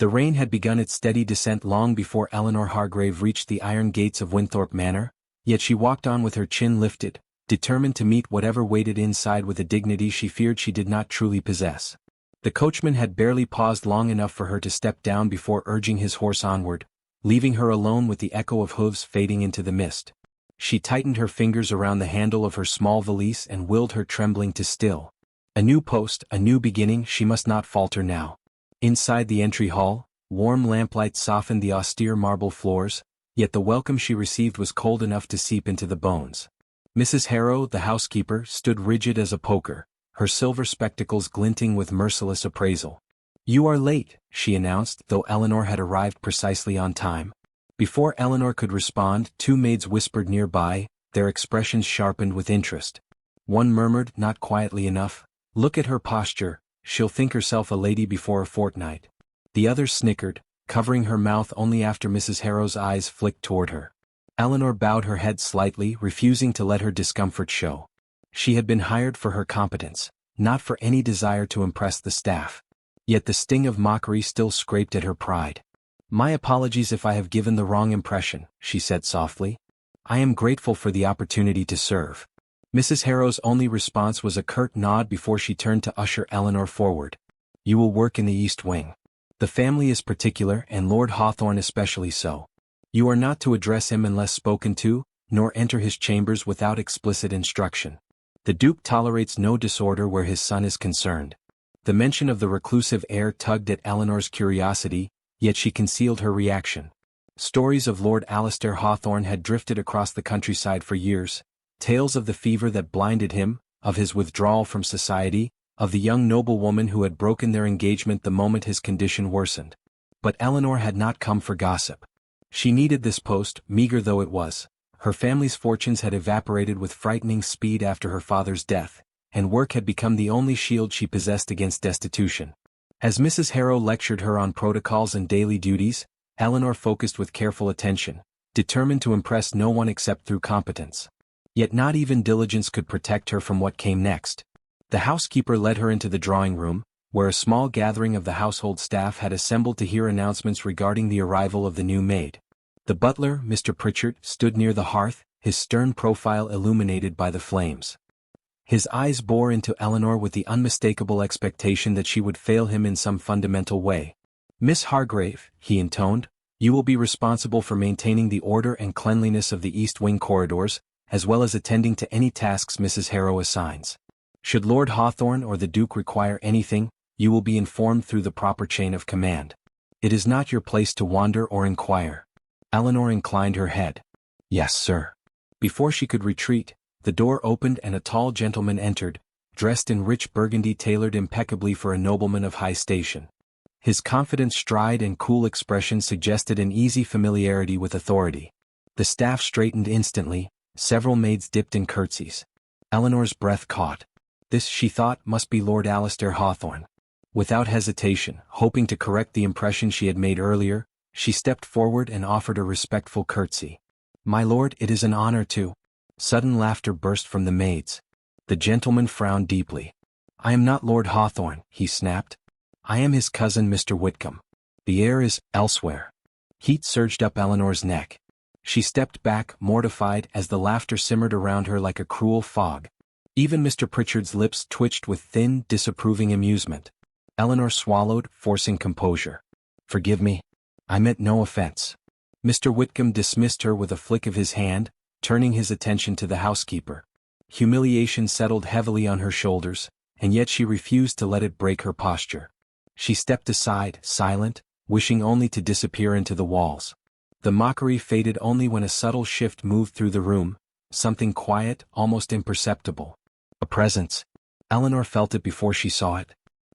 The rain had begun its steady descent long before Eleanor Hargrave reached the iron gates of Winthorpe Manor, yet she walked on with her chin lifted, determined to meet whatever waited inside with a dignity she feared she did not truly possess. The coachman had barely paused long enough for her to step down before urging his horse onward, leaving her alone with the echo of hooves fading into the mist. She tightened her fingers around the handle of her small valise and willed her trembling to still. A new post, a new beginning, she must not falter now. Inside the entry hall, warm lamplight softened the austere marble floors, yet the welcome she received was cold enough to seep into the bones. Mrs. Harrow, the housekeeper, stood rigid as a poker, her silver spectacles glinting with merciless appraisal. "You are late," she announced, though Eleanor had arrived precisely on time. Before Eleanor could respond, two maids whispered nearby, their expressions sharpened with interest. One murmured, not quietly enough, "Look at her posture, she'll think herself a lady before a fortnight." The other snickered, covering her mouth only after Mrs. Harrow's eyes flicked toward her. Eleanor bowed her head slightly, refusing to let her discomfort show. She had been hired for her competence, not for any desire to impress the staff. Yet the sting of mockery still scraped at her pride. "My apologies if I have given the wrong impression," she said softly. "I am grateful for the opportunity to serve." Mrs. Harrow's only response was a curt nod before she turned to usher Eleanor forward. "You will work in the East Wing. The family is particular, and Lord Hawthorne especially so. You are not to address him unless spoken to, nor enter his chambers without explicit instruction. The Duke tolerates no disorder where his son is concerned." The mention of the reclusive air tugged at Eleanor's curiosity, yet she concealed her reaction. Stories of Lord Alistair Hawthorne had drifted across the countryside for years, tales of the fever that blinded him, of his withdrawal from society, of the young noblewoman who had broken their engagement the moment his condition worsened. But Eleanor had not come for gossip. She needed this post, meager though it was. Her family's fortunes had evaporated with frightening speed after her father's death, and work had become the only shield she possessed against destitution. As Mrs. Harrow lectured her on protocols and daily duties, Eleanor focused with careful attention, determined to impress no one except through competence. Yet not even diligence could protect her from what came next. The housekeeper led her into the drawing room, where a small gathering of the household staff had assembled to hear announcements regarding the arrival of the new maid. The butler, Mr. Pritchard, stood near the hearth, his stern profile illuminated by the flames. His eyes bore into Eleanor with the unmistakable expectation that she would fail him in some fundamental way. "Miss Hargrave," he intoned, "you will be responsible for maintaining the order and cleanliness of the East Wing corridors, as well as attending to any tasks Mrs. Harrow assigns. Should Lord Hawthorne or the Duke require anything, you will be informed through the proper chain of command. It is not your place to wander or inquire." Eleanor inclined her head. "Yes, sir." Before she could retreat, the door opened and a tall gentleman entered, dressed in rich burgundy tailored impeccably for a nobleman of high station. His confident stride and cool expression suggested an easy familiarity with authority. The staff straightened instantly, several maids dipped in curtsies. Eleanor's breath caught. This, she thought, must be Lord Alistair Hawthorne. Without hesitation, hoping to correct the impression she had made earlier, she stepped forward and offered a respectful curtsy. "My lord, it is an honor to—" Sudden laughter burst from the maids. The gentleman frowned deeply. "I am not Lord Hawthorne," he snapped. "I am his cousin Mr. Whitcomb. The heir is elsewhere." Heat surged up Eleanor's neck. She stepped back, mortified, as the laughter simmered around her like a cruel fog. Even Mr. Pritchard's lips twitched with thin, disapproving amusement. Eleanor swallowed, forcing composure. "Forgive me. I meant no offense." Mr. Whitcomb dismissed her with a flick of his hand, turning his attention to the housekeeper. Humiliation settled heavily on her shoulders, and yet she refused to let it break her posture. She stepped aside, silent, wishing only to disappear into the walls. The mockery faded only when a subtle shift moved through the room, something quiet, almost imperceptible. A presence. Eleanor felt it before she saw it.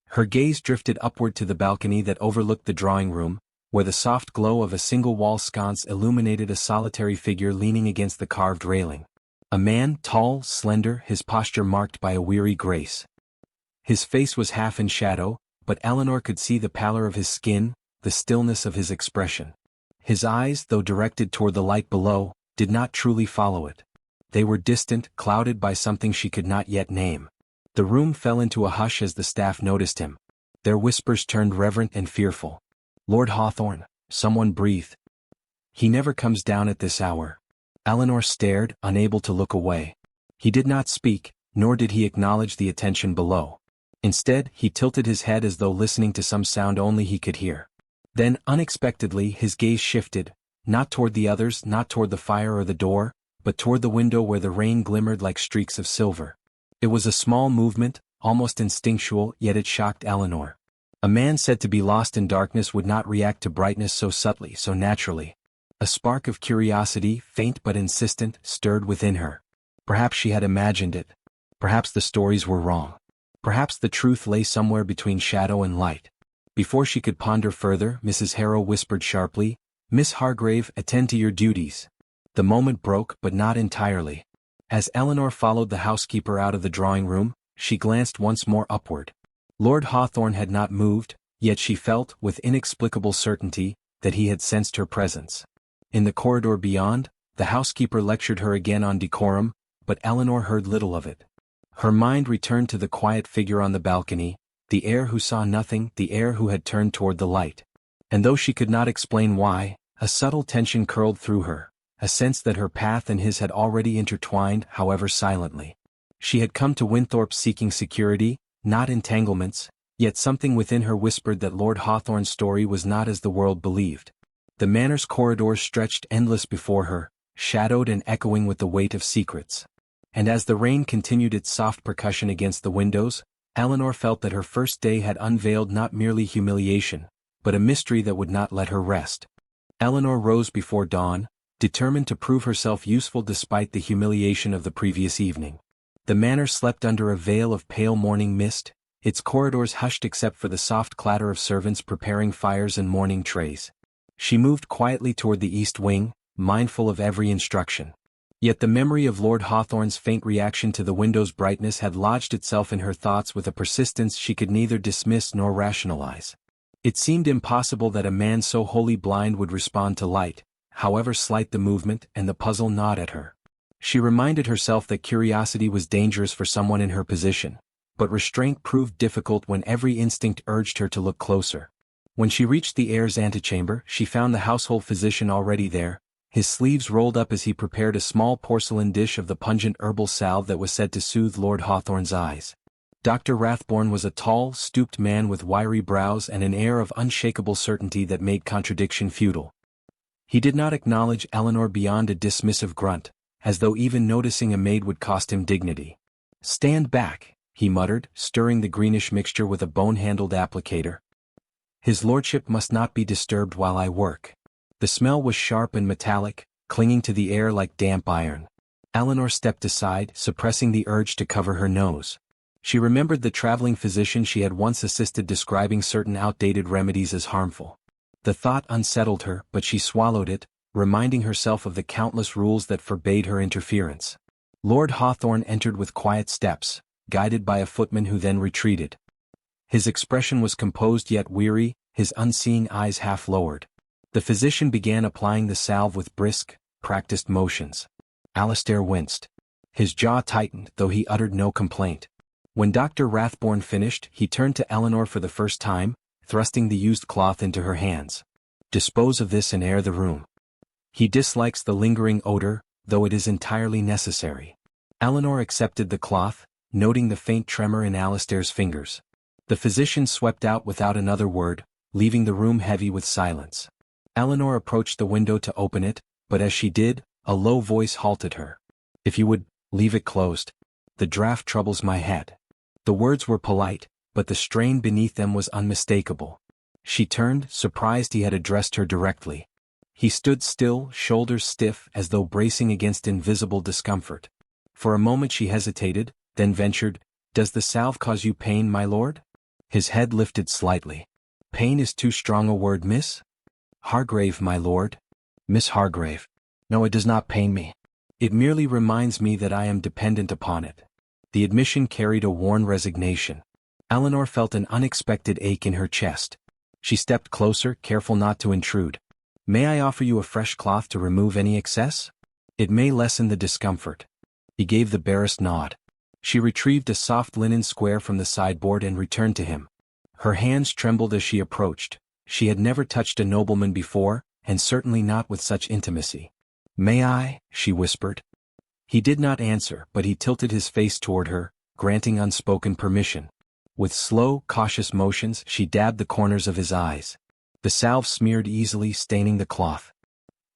Her gaze drifted upward to the balcony that overlooked the drawing room, where the soft glow of a single wall sconce illuminated a solitary figure leaning against the carved railing. A man, tall, slender, his posture marked by a weary grace. His face was half in shadow, but Eleanor could see the pallor of his skin, the stillness of his expression. His eyes, though directed toward the light below, did not truly follow it. They were distant, clouded by something she could not yet name. The room fell into a hush as the staff noticed him. Their whispers turned reverent and fearful. Lord Hawthorne, someone breathed. He never comes down at this hour. Eleanor stared, unable to look away. He did not speak, nor did he acknowledge the attention below. Instead, he tilted his head as though listening to some sound only he could hear. Then, unexpectedly, his gaze shifted, not toward the others, not toward the fire or the door, but toward the window where the rain glimmered like streaks of silver. It was a small movement, almost instinctual, yet it shocked Eleanor. A man said to be lost in darkness would not react to brightness so subtly, so naturally. A spark of curiosity, faint but insistent, stirred within her. Perhaps she had imagined it. Perhaps the stories were wrong. Perhaps the truth lay somewhere between shadow and light. Before she could ponder further, Mrs. Harrow whispered sharply, "Miss Hargrave, attend to your duties." The moment broke, but not entirely. As Eleanor followed the housekeeper out of the drawing room, she glanced once more upward. Lord Hawthorne had not moved, yet she felt, with inexplicable certainty, that he had sensed her presence. In the corridor beyond, the housekeeper lectured her again on decorum, but Eleanor heard little of it. Her mind returned to the quiet figure on the balcony, the heir who saw nothing, the heir who had turned toward the light. And though she could not explain why, a subtle tension curled through her, a sense that her path and his had already intertwined, however silently. She had come to Winthorpe seeking security, not entanglements, yet something within her whispered that Lord Hawthorne's story was not as the world believed. The manor's corridors stretched endless before her, shadowed and echoing with the weight of secrets. And as the rain continued its soft percussion against the windows, Eleanor felt that her first day had unveiled not merely humiliation, but a mystery that would not let her rest. Eleanor rose before dawn, determined to prove herself useful despite the humiliation of the previous evening. The manor slept under a veil of pale morning mist, its corridors hushed except for the soft clatter of servants preparing fires and morning trays. She moved quietly toward the east wing, mindful of every instruction. Yet the memory of Lord Hawthorne's faint reaction to the window's brightness had lodged itself in her thoughts with a persistence she could neither dismiss nor rationalize. It seemed impossible that a man so wholly blind would respond to light, however slight the movement, and the puzzle gnawed at her. She reminded herself that curiosity was dangerous for someone in her position, but restraint proved difficult when every instinct urged her to look closer. When she reached the heir's antechamber, she found the household physician already there, his sleeves rolled up as he prepared a small porcelain dish of the pungent herbal salve that was said to soothe Lord Hawthorne's eyes. Dr. Rathbone was a tall, stooped man with wiry brows and an air of unshakable certainty that made contradiction futile. He did not acknowledge Eleanor beyond a dismissive grunt, as though even noticing a maid would cost him dignity. "Stand back," he muttered, stirring the greenish mixture with a bone-handled applicator. "His lordship must not be disturbed while I work." The smell was sharp and metallic, clinging to the air like damp iron. Eleanor stepped aside, suppressing the urge to cover her nose. She remembered the traveling physician she had once assisted describing certain outdated remedies as harmful. The thought unsettled her, but she swallowed it, reminding herself of the countless rules that forbade her interference. Lord Hawthorne entered with quiet steps, guided by a footman who then retreated. His expression was composed yet weary, his unseeing eyes half lowered. The physician began applying the salve with brisk, practiced motions. Alistair winced. His jaw tightened, though he uttered no complaint. When Dr. Rathbone finished, he turned to Eleanor for the first time, thrusting the used cloth into her hands. "Dispose of this and air the room. He dislikes the lingering odor, though it is entirely necessary." Eleanor accepted the cloth, noting the faint tremor in Alistair's fingers. The physician swept out without another word, leaving the room heavy with silence. Eleanor approached the window to open it, but as she did, a low voice halted her. "If you would, leave it closed. The draught troubles my head." The words were polite, but the strain beneath them was unmistakable. She turned, surprised he had addressed her directly. He stood still, shoulders stiff, as though bracing against invisible discomfort. For a moment she hesitated, then ventured, "Does the salve cause you pain, my lord?" His head lifted slightly. "Pain is too strong a word, miss?" "Hargrave, my lord." "Miss Hargrave. No, it does not pain me. It merely reminds me that I am dependent upon it." The admission carried a worn resignation. Eleanor felt an unexpected ache in her chest. She stepped closer, careful not to intrude. "May I offer you a fresh cloth to remove any excess? It may lessen the discomfort." He gave the barest nod. She retrieved a soft linen square from the sideboard and returned to him. Her hands trembled as she approached, She had never touched a nobleman before, and certainly not with such intimacy. "May I?" she whispered. He did not answer, but he tilted his face toward her, granting unspoken permission. With slow, cautious motions, she dabbed the corners of his eyes. The salve smeared easily, staining the cloth.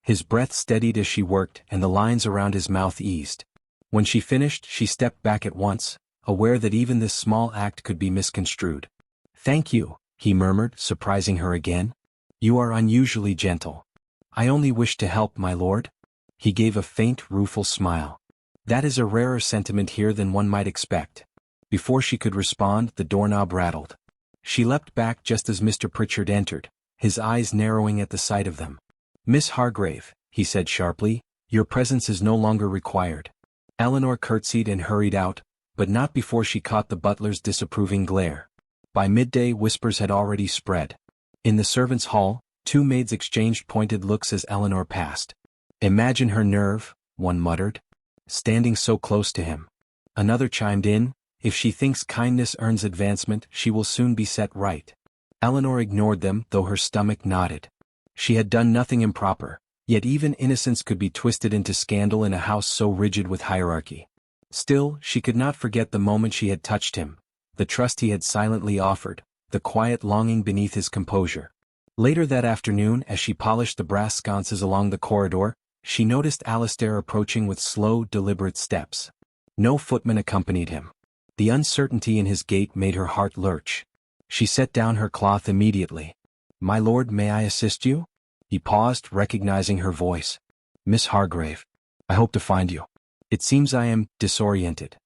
His breath steadied as she worked, and the lines around his mouth eased. When she finished, she stepped back at once, aware that even this small act could be misconstrued. "Thank you," he murmured, surprising her again. "You are unusually gentle." "I only wish to help, my lord." He gave a faint, rueful smile. "That is a rarer sentiment here than one might expect." Before she could respond, the doorknob rattled. She leapt back just as Mr. Pritchard entered, his eyes narrowing at the sight of them. "Miss Hargrave," he said sharply, "your presence is no longer required." Eleanor curtsied and hurried out, but not before she caught the butler's disapproving glare. By midday, whispers had already spread. In the servants' hall, two maids exchanged pointed looks as Eleanor passed. "Imagine her nerve," one muttered. "Standing so close to him." Another chimed in, "If she thinks kindness earns advancement, she will soon be set right." Eleanor ignored them, though her stomach nodded. She had done nothing improper, yet even innocence could be twisted into scandal in a house so rigid with hierarchy. Still, she could not forget the moment she had touched him, the trust he had silently offered, the quiet longing beneath his composure. Later that afternoon, as she polished the brass sconces along the corridor, she noticed Alistair approaching with slow, deliberate steps. No footman accompanied him. The uncertainty in his gait made her heart lurch. She set down her cloth immediately. "My lord, may I assist you?" He paused, recognizing her voice. "Miss Hargrave. I hope to find you. It seems I am disoriented."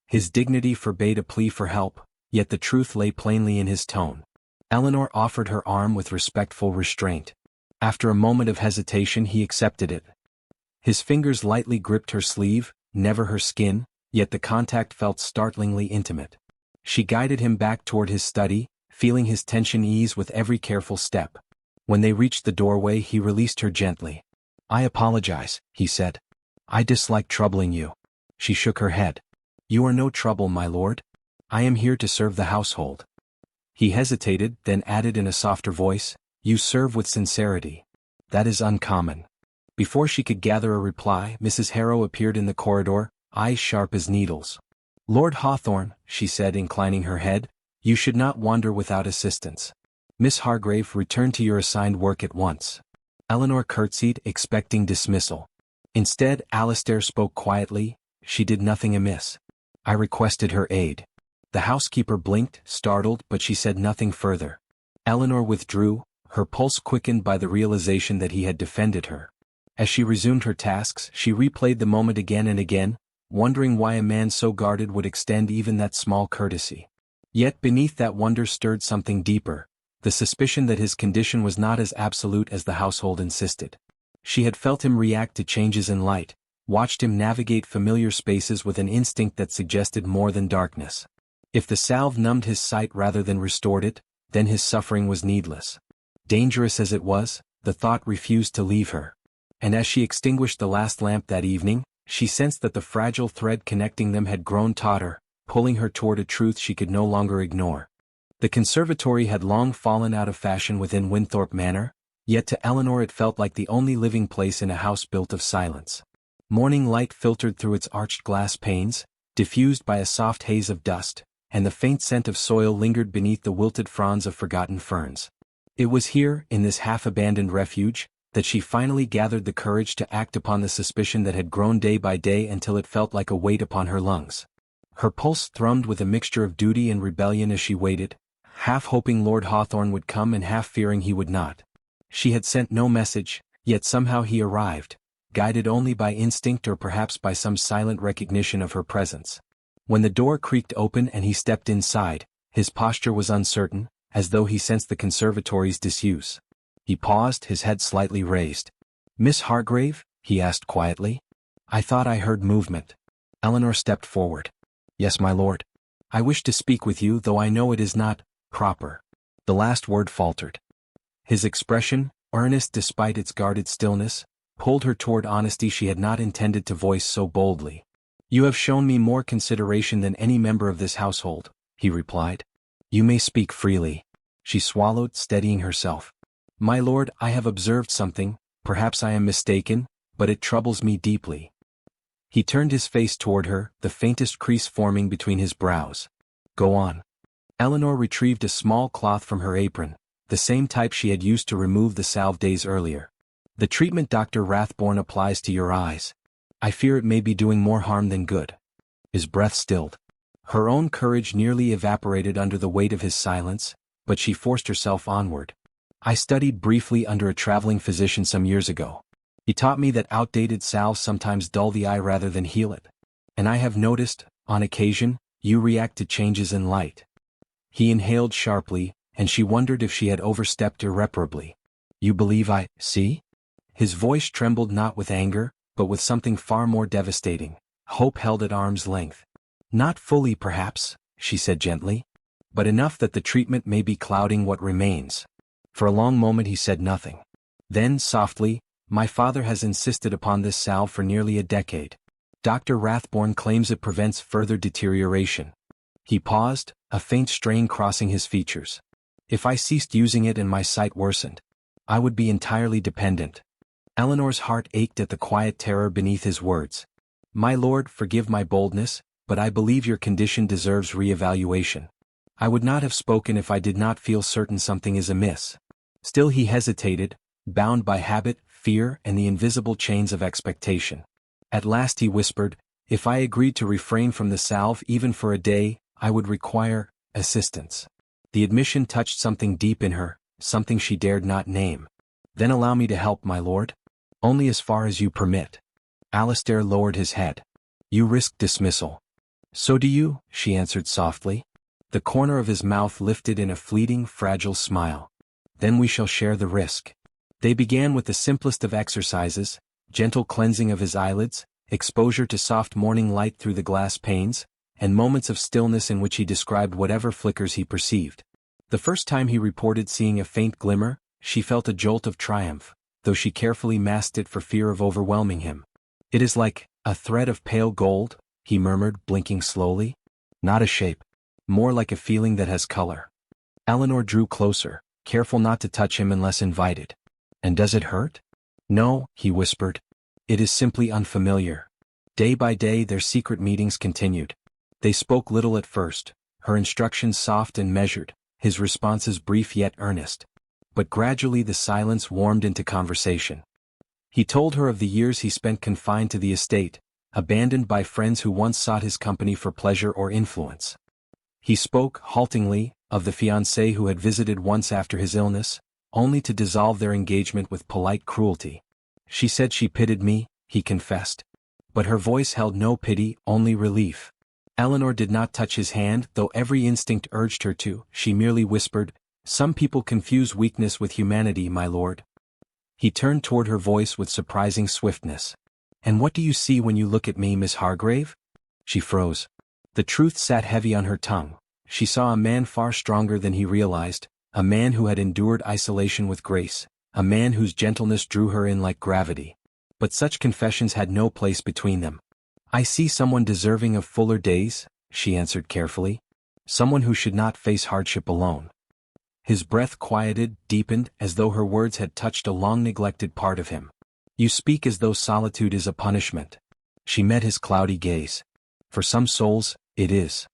His dignity forbade a plea for help, yet the truth lay plainly in his tone. Eleanor offered her arm with respectful restraint. After a moment of hesitation, he accepted it. His fingers lightly gripped her sleeve, never her skin, yet the contact felt startlingly intimate. She guided him back toward his study, feeling his tension ease with every careful step. When they reached the doorway, he released her gently. "I apologize," he said. "I dislike troubling you." She shook her head. "You are no trouble, my lord. I am here to serve the household." He hesitated, then added in a softer voice, "You serve with sincerity. That is uncommon." Before she could gather a reply, Mrs. Harrow appeared in the corridor, eyes sharp as needles. "Lord Hawthorne," she said, inclining her head, "you should not wander without assistance. Miss Hargrave, return to your assigned work at once." Eleanor curtsied, expecting dismissal. Instead, Alistair spoke quietly. "She did nothing amiss. I requested her aid." The housekeeper blinked, startled, but she said nothing further. Eleanor withdrew, her pulse quickened by the realization that he had defended her. As she resumed her tasks, she replayed the moment again and again, wondering why a man so guarded would extend even that small courtesy. Yet beneath that wonder stirred something deeper, the suspicion that his condition was not as absolute as the household insisted. She had felt him react to changes in light, watched him navigate familiar spaces with an instinct that suggested more than darkness. If the salve numbed his sight rather than restored it, then his suffering was needless. Dangerous as it was, the thought refused to leave her. And as she extinguished the last lamp that evening, she sensed that the fragile thread connecting them had grown tauter, pulling her toward a truth she could no longer ignore. The conservatory had long fallen out of fashion within Winthorpe Manor, yet to Eleanor it felt like the only living place in a house built of silence. Morning light filtered through its arched glass panes, diffused by a soft haze of dust, and the faint scent of soil lingered beneath the wilted fronds of forgotten ferns. It was here, in this half-abandoned refuge, that she finally gathered the courage to act upon the suspicion that had grown day by day until it felt like a weight upon her lungs. Her pulse thrummed with a mixture of duty and rebellion as she waited, half hoping Lord Hawthorne would come and half fearing he would not. She had sent no message, yet somehow he arrived, guided only by instinct or perhaps by some silent recognition of her presence. When the door creaked open and he stepped inside, his posture was uncertain, as though he sensed the conservatory's disuse. He paused, his head slightly raised. "Miss Hargrave?" he asked quietly. "I thought I heard movement." Eleanor stepped forward. "Yes, my lord. I wish to speak with you, though I know it is not proper." The last word faltered. His expression, earnest despite its guarded stillness, pulled her toward honesty she had not intended to voice so boldly. "You have shown me more consideration than any member of this household," he replied. "You may speak freely." She swallowed, steadying herself. "My lord, I have observed something, perhaps I am mistaken, but it troubles me deeply." He turned his face toward her, the faintest crease forming between his brows. "Go on." Eleanor retrieved a small cloth from her apron, the same type she had used to remove the salve days earlier. "The treatment Dr. Rathborne applies to your eyes. I fear it may be doing more harm than good." His breath stilled. Her own courage nearly evaporated under the weight of his silence, but she forced herself onward. "I studied briefly under a traveling physician some years ago. He taught me that outdated salves sometimes dull the eye rather than heal it. And I have noticed, on occasion, you react to changes in light." He inhaled sharply, and she wondered if she had overstepped irreparably. "You believe I see?" His voice trembled not with anger, but with something far more devastating, hope held at arm's length. "Not fully perhaps," she said gently, "but enough that the treatment may be clouding what remains." For a long moment he said nothing. Then, softly, "My father has insisted upon this salve for nearly a decade. Dr. Rathborne claims it prevents further deterioration." He paused, a faint strain crossing his features. "If I ceased using it and my sight worsened, I would be entirely dependent." Eleanor's heart ached at the quiet terror beneath his words. "My lord, forgive my boldness, but I believe your condition deserves re-evaluation. I would not have spoken if I did not feel certain something is amiss." Still he hesitated, bound by habit, fear, and the invisible chains of expectation. At last he whispered, "If I agreed to refrain from the salve even for a day, I would require assistance." The admission touched something deep in her, something she dared not name. "Then allow me to help, my lord. Only as far as you permit." Alistair lowered his head. "You risk dismissal." "So do you," she answered softly. The corner of his mouth lifted in a fleeting, fragile smile. "Then we shall share the risk." They began with the simplest of exercises, gentle cleansing of his eyelids, exposure to soft morning light through the glass panes, and moments of stillness in which he described whatever flickers he perceived. The first time he reported seeing a faint glimmer, she felt a jolt of triumph, though she carefully masked it for fear of overwhelming him. "It is like a thread of pale gold," he murmured, blinking slowly. "Not a shape. More like a feeling that has color." Eleanor drew closer, careful not to touch him unless invited. "And does it hurt?" "No," he whispered. "It is simply unfamiliar." Day by day their secret meetings continued. They spoke little at first, her instructions soft and measured, his responses brief yet earnest. But gradually the silence warmed into conversation. He told her of the years he spent confined to the estate, abandoned by friends who once sought his company for pleasure or influence. He spoke, haltingly, of the fiancée who had visited once after his illness, only to dissolve their engagement with polite cruelty. "She said she pitied me," he confessed. But her voice held no pity, only relief. Eleanor did not touch his hand, though every instinct urged her to. She merely whispered, "Some people confuse weakness with humanity, my lord." He turned toward her voice with surprising swiftness. "And what do you see when you look at me, Miss Hargrave?" She froze. The truth sat heavy on her tongue. She saw a man far stronger than he realized, a man who had endured isolation with grace, a man whose gentleness drew her in like gravity. But such confessions had no place between them. "I see someone deserving of fuller days," she answered carefully. "Someone who should not face hardship alone." His breath quieted, deepened, as though her words had touched a long-neglected part of him. "You speak as though solitude is a punishment." She met his cloudy gaze. "For some souls, it is."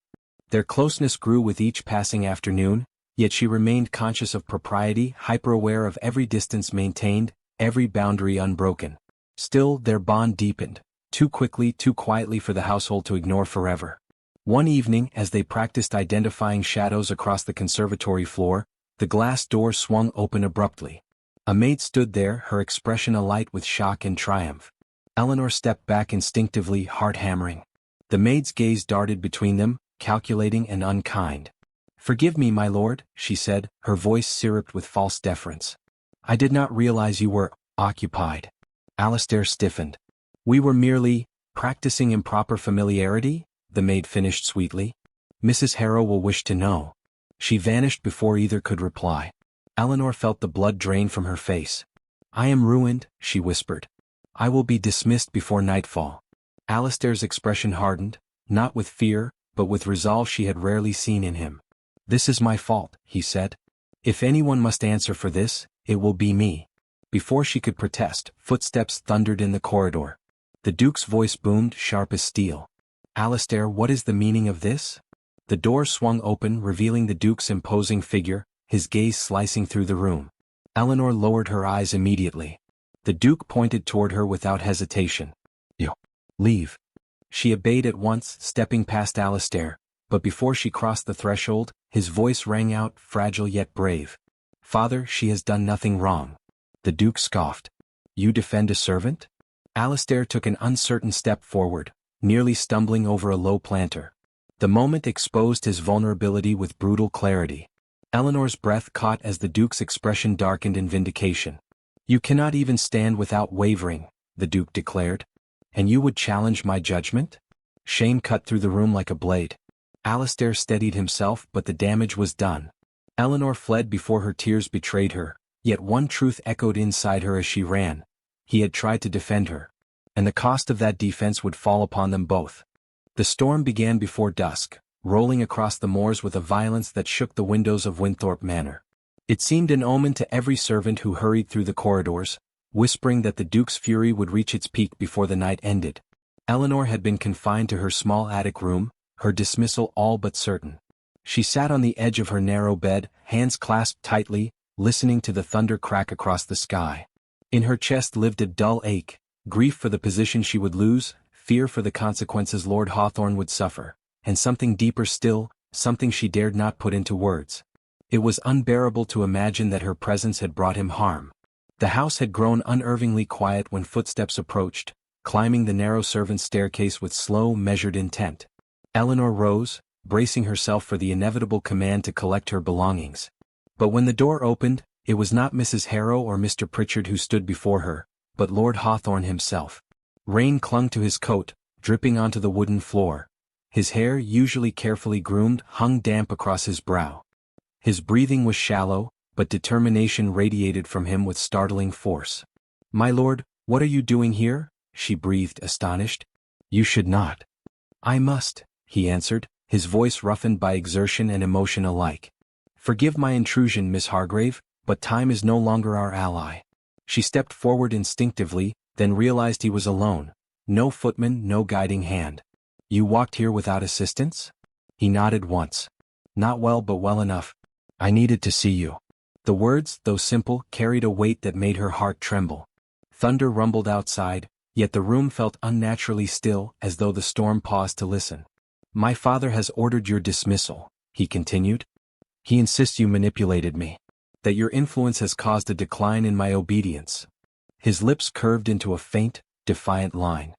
Their closeness grew with each passing afternoon, yet she remained conscious of propriety, hyper-aware of every distance maintained, every boundary unbroken. Still, their bond deepened, too quickly, too quietly for the household to ignore forever. One evening, as they practiced identifying shadows across the conservatory floor, the glass door swung open abruptly. A maid stood there, her expression alight with shock and triumph. Eleanor stepped back instinctively, heart hammering. The maid's gaze darted between them, calculating and unkind. "Forgive me, my lord," she said, her voice syruped with false deference. "I did not realize you were occupied." Alistair stiffened. "We were merely practicing improper familiarity," the maid finished sweetly. "Mrs. Harrow will wish to know." She vanished before either could reply. Eleanor felt the blood drain from her face. "I am ruined," she whispered. "I will be dismissed before nightfall." Alistair's expression hardened, not with fear, but with resolve she had rarely seen in him. "This is my fault," he said. If anyone must answer for this, it will be me. Before she could protest, footsteps thundered in the corridor. The Duke's voice boomed, sharp as steel. Alistair, what is the meaning of this? The door swung open, revealing the Duke's imposing figure, his gaze slicing through the room. Eleanor lowered her eyes immediately. The Duke pointed toward her without hesitation. You. Leave. She obeyed at once, stepping past Alistair, but before she crossed the threshold, his voice rang out, fragile yet brave. Father, she has done nothing wrong. The Duke scoffed. You defend a servant? Alistair took an uncertain step forward, nearly stumbling over a low planter. The moment exposed his vulnerability with brutal clarity. Eleanor's breath caught as the Duke's expression darkened in vindication. You cannot even stand without wavering, the Duke declared. And you would challenge my judgment? Shame cut through the room like a blade. Alistair steadied himself, but the damage was done. Eleanor fled before her tears betrayed her, yet one truth echoed inside her as she ran. He had tried to defend her. And the cost of that defense would fall upon them both. The storm began before dusk, rolling across the moors with a violence that shook the windows of Winthorpe Manor. It seemed an omen to every servant who hurried through the corridors, whispering that the Duke's fury would reach its peak before the night ended. Eleanor had been confined to her small attic room, her dismissal all but certain. She sat on the edge of her narrow bed, hands clasped tightly, listening to the thunder crack across the sky. In her chest lived a dull ache, grief for the position she would lose, fear for the consequences Lord Hawthorne would suffer, and something deeper still, something she dared not put into words. It was unbearable to imagine that her presence had brought him harm. The house had grown unnervingly quiet when footsteps approached, climbing the narrow servants' staircase with slow, measured intent. Eleanor rose, bracing herself for the inevitable command to collect her belongings. But when the door opened, it was not Mrs. Harrow or Mr. Pritchard who stood before her, but Lord Hawthorne himself. Rain clung to his coat, dripping onto the wooden floor. His hair, usually carefully groomed, hung damp across his brow. His breathing was shallow, but determination radiated from him with startling force. My lord, what are you doing here? She breathed, astonished. You should not. I must, he answered, his voice roughened by exertion and emotion alike. Forgive my intrusion, Miss Hargrave, but time is no longer our ally. She stepped forward instinctively, then realized he was alone. No footman, no guiding hand. You walked here without assistance? He nodded once. Not well, but well enough. I needed to see you. The words, though simple, carried a weight that made her heart tremble. Thunder rumbled outside, yet the room felt unnaturally still, as though the storm paused to listen. My father has ordered your dismissal, he continued. He insists you manipulated me. That your influence has caused a decline in my obedience. His lips curved into a faint, defiant line.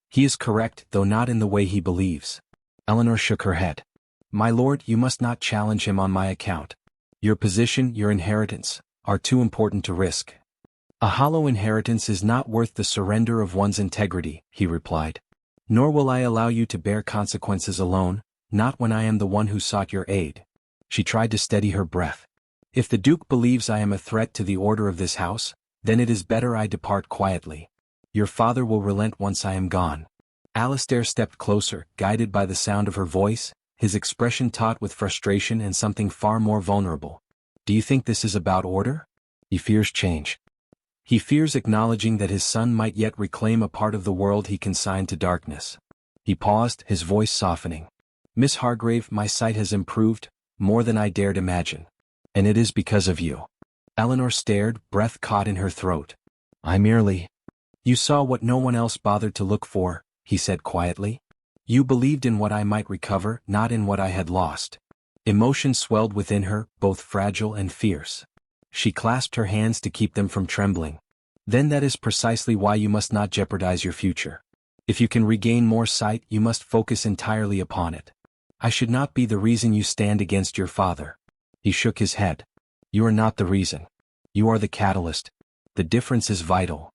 He is correct, though not in the way he believes. Eleanor shook her head. My lord, you must not challenge him on my account. Your position, your inheritance, are too important to risk. A hollow inheritance is not worth the surrender of one's integrity, he replied. Nor will I allow you to bear consequences alone, not when I am the one who sought your aid. She tried to steady her breath. If the Duke believes I am a threat to the order of this house, then it is better I depart quietly. Your father will relent once I am gone. Alistair stepped closer, guided by the sound of her voice, his expression taut with frustration and something far more vulnerable. Do you think this is about order? He fears change. He fears acknowledging that his son might yet reclaim a part of the world he consigned to darkness. He paused, his voice softening. Miss Hargrave, my sight has improved, more than I dared imagine. And it is because of you. Eleanor stared, breath caught in her throat. I merely... You saw what no one else bothered to look for, he said quietly. You believed in what I might recover, not in what I had lost. Emotion swelled within her, both fragile and fierce. She clasped her hands to keep them from trembling. Then that is precisely why you must not jeopardize your future. If you can regain more sight, you must focus entirely upon it. I should not be the reason you stand against your father. He shook his head. You are not the reason. You are the catalyst. The difference is vital.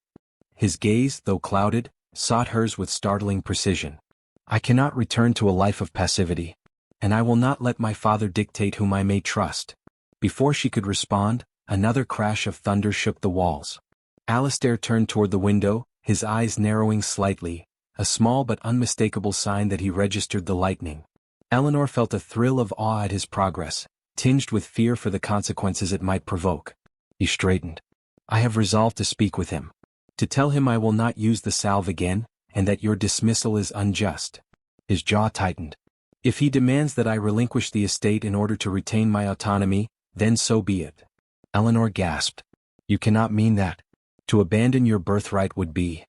His gaze, though clouded, sought hers with startling precision. I cannot return to a life of passivity. And I will not let my father dictate whom I may trust. Before she could respond, another crash of thunder shook the walls. Alistair turned toward the window, his eyes narrowing slightly, a small but unmistakable sign that he registered the lightning. Eleanor felt a thrill of awe at his progress, tinged with fear for the consequences it might provoke. He straightened. I have resolved to speak with him. To tell him I will not use the salve again, and that your dismissal is unjust. His jaw tightened. If he demands that I relinquish the estate in order to retain my autonomy, then so be it. Eleanor gasped. You cannot mean that. To abandon your birthright would be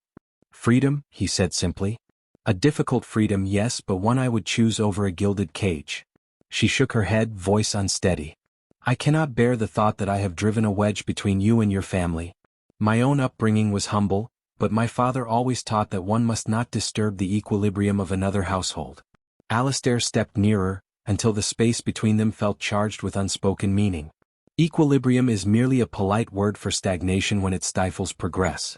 freedom, he said simply. A difficult freedom, yes, but one I would choose over a gilded cage. She shook her head, voice unsteady. I cannot bear the thought that I have driven a wedge between you and your family. My own upbringing was humble, but my father always taught that one must not disturb the equilibrium of another household. Alistair stepped nearer, until the space between them felt charged with unspoken meaning. Equilibrium is merely a polite word for stagnation when it stifles progress.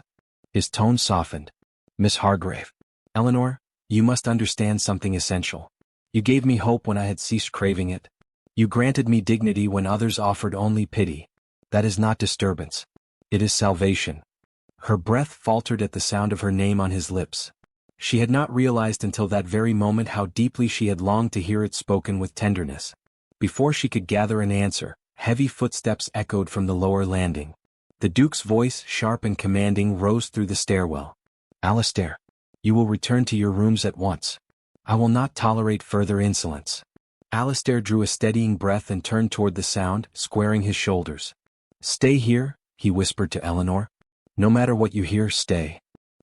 His tone softened. Miss Hargrave. Eleanor, you must understand something essential. You gave me hope when I had ceased craving it. You granted me dignity when others offered only pity. That is not disturbance. It is salvation. Her breath faltered at the sound of her name on his lips. She had not realized until that very moment how deeply she had longed to hear it spoken with tenderness. Before she could gather an answer, heavy footsteps echoed from the lower landing. The Duke's voice, sharp and commanding, rose through the stairwell. Alistair, you will return to your rooms at once. I will not tolerate further insolence. Alistair drew a steadying breath and turned toward the sound, squaring his shoulders. Stay here, he whispered to Eleanor. No matter what you hear, stay.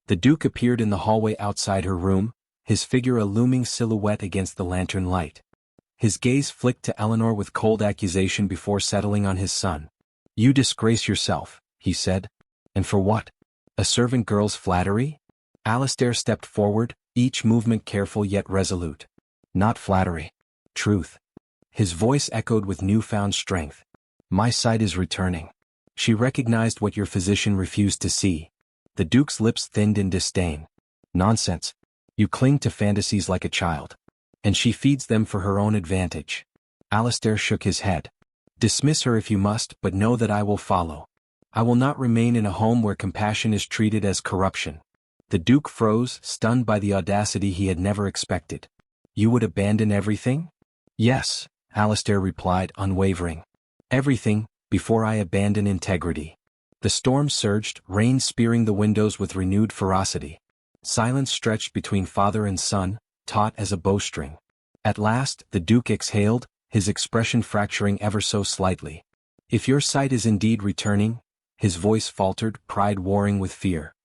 The Duke appeared in the hallway outside her room, his figure a looming silhouette against the lantern light. His gaze flicked to Eleanor with cold accusation before settling on his son. You disgrace yourself, he said. And for what? A servant girl's flattery? Alistair stepped forward, each movement careful yet resolute. Not flattery. Truth. His voice echoed with newfound strength. My sight is returning. She recognized what your physician refused to see. The Duke's lips thinned in disdain. Nonsense. You cling to fantasies like a child. And she feeds them for her own advantage. Alistair shook his head. Dismiss her if you must, but know that I will follow. I will not remain in a home where compassion is treated as corruption. The Duke froze, stunned by the audacity he had never expected. You would abandon everything? Yes, Alistair replied, unwavering. Everything, before I abandon integrity. The storm surged, rain spearing the windows with renewed ferocity. Silence stretched between father and son, taut as a bowstring. At last, the Duke exhaled, his expression fracturing ever so slightly. If your sight is indeed returning, his voice faltered, pride warring with fear.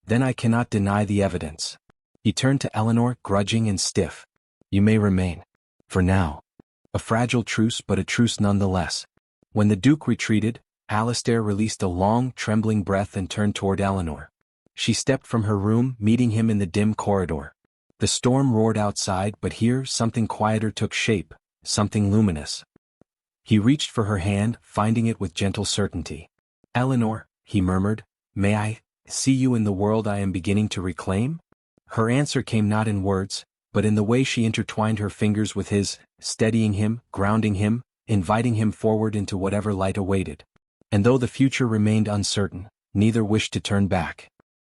Then I cannot deny the evidence. He turned to Eleanor, grudging and stiff. You may remain. For now. A fragile truce, but a truce nonetheless. When the Duke retreated, Alistair released a long, trembling breath and turned toward Eleanor. She stepped from her room, meeting him in the dim corridor. The storm roared outside, but here something quieter took shape, something luminous. He reached for her hand, finding it with gentle certainty. Eleanor, he murmured, may I see you in the world I am beginning to reclaim? Her answer came not in words, but in the way she intertwined her fingers with his, steadying him, grounding him, inviting him forward into whatever light awaited. And though the future remained uncertain, neither wished to turn back.